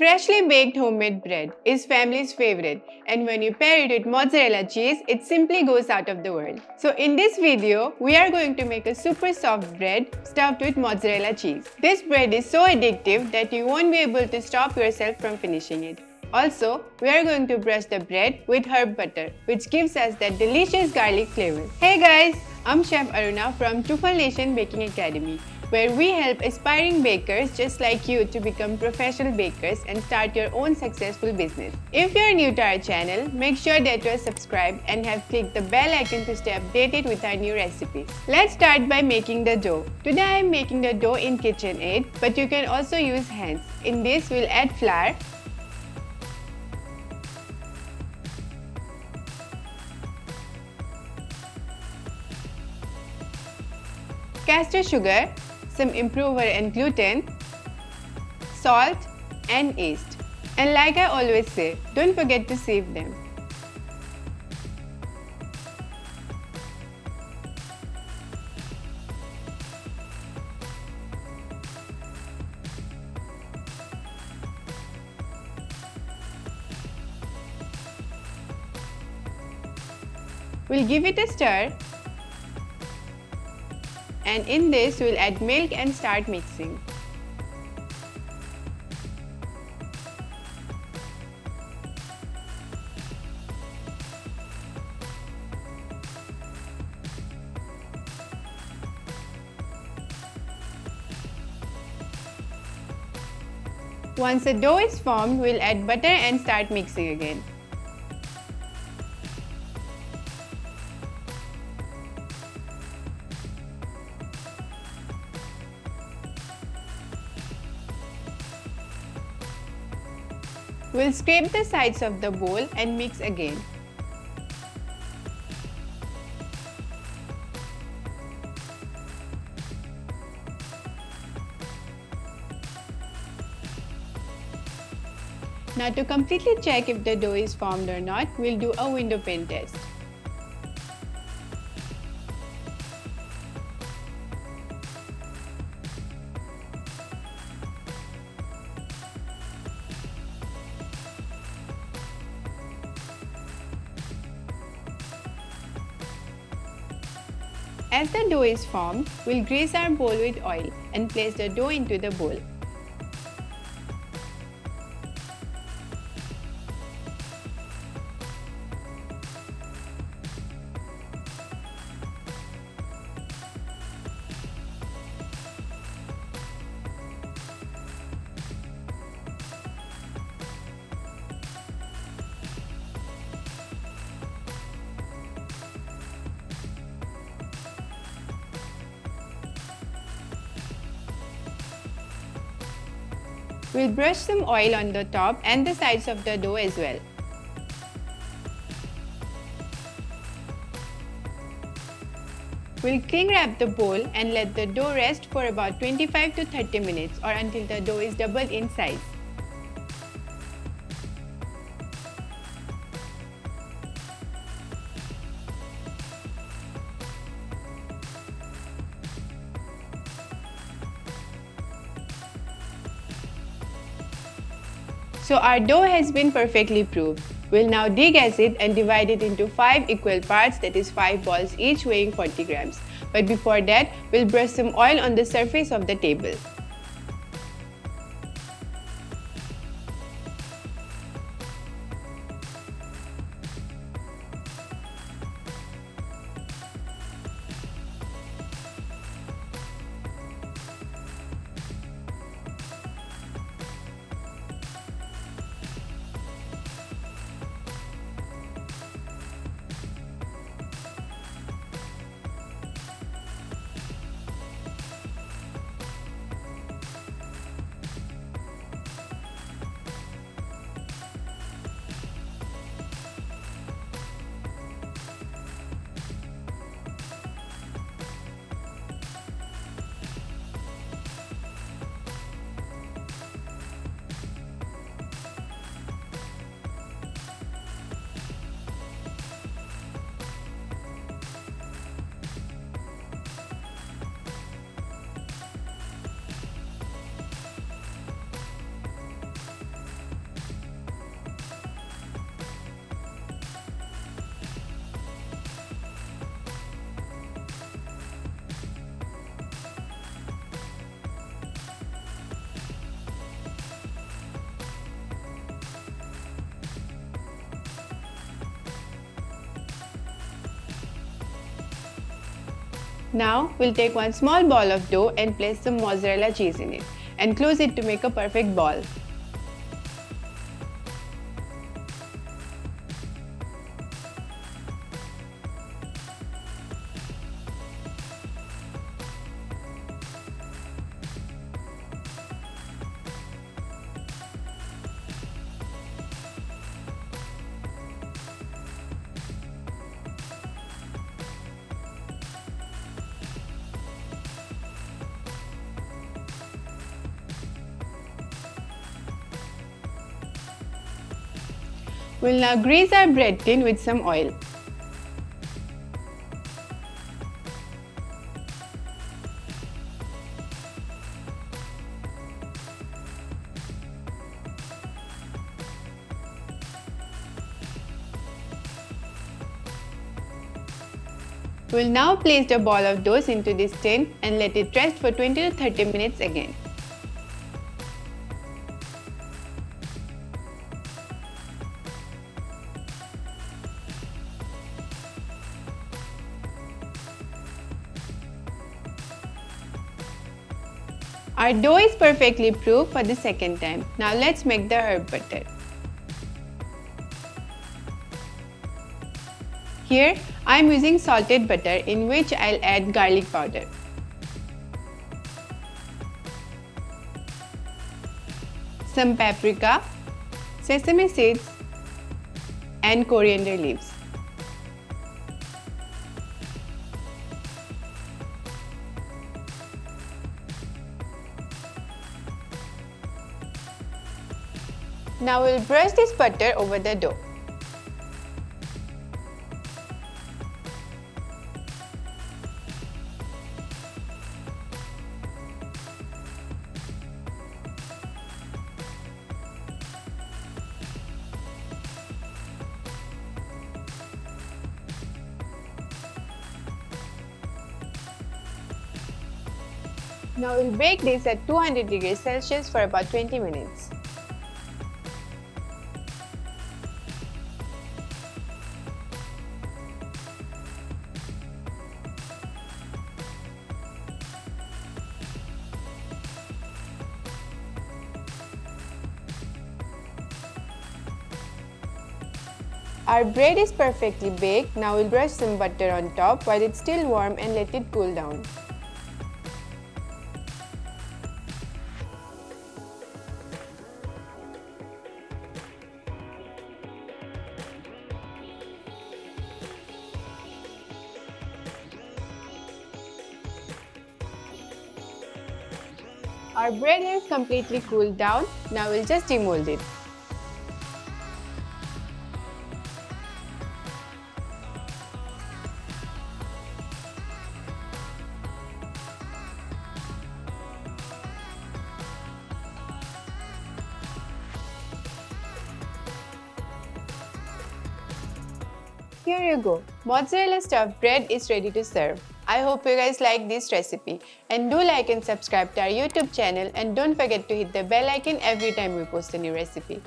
Freshly baked homemade bread is family's favorite, and when you pair it with mozzarella cheese, it simply goes out of the world. So in this video, we are going to make a super soft bread stuffed with mozzarella cheese. This bread is so addictive that you won't be able to stop yourself from finishing it. Also, we are going to brush the bread with herb butter, which gives us that delicious garlic flavor. Hey guys, I'm Chef Aruna from Truffle Nation Baking Academy, where we help aspiring bakers just like you to become professional bakers and start your own successful business. If you are new to our channel, make sure that you are subscribed and have clicked the bell icon to stay updated with our new recipes. Let's start by making the dough. Today I am making the dough in KitchenAid, but you can also use hands. In this, we'll add flour, castor sugar, some improver and gluten, salt and yeast. And like I always say, don't forget to sieve them. We'll give it a stir. And in this, we'll add milk and start mixing. Once the dough is formed, we'll add butter and start mixing again. We'll scrape the sides of the bowl and mix again. Now to completely check if the dough is formed or not, we'll do a window pane test. As the dough is formed, we'll grease our bowl with oil and place the dough into the bowl. We'll brush some oil on the top and the sides of the dough as well. We'll cling wrap the bowl and let the dough rest for about 25 to 30 minutes or until the dough is doubled in size. So our dough has been perfectly proofed. We'll now degas it and divide it into 5 equal parts, that is 5 balls each weighing 40 grams. But before that, we'll brush some oil on the surface of the table. Now we'll take one small ball of dough and place some mozzarella cheese in it and close it to make a perfect ball. We'll now grease our bread tin with some oil. We'll now place the ball of dough into this tin and let it rest for 20 to 30 minutes again. Our dough is perfectly proof for the second time. Now let's make the herb butter. Here I am using salted butter in which I'll add garlic powder. Some paprika, sesame seeds and coriander leaves. Now we'll brush this butter over the dough. Now we'll bake this at 200 degrees Celsius for about 20 minutes. Our bread is perfectly baked. Now we'll brush some butter on top while it's still warm and let it cool down. Our bread has completely cooled down. Now we'll just demold it. Here you go. Mozzarella stuffed bread is ready to serve. I hope you guys like this recipe and do like and subscribe to our YouTube channel and don't forget to hit the bell icon every time we post a new recipe.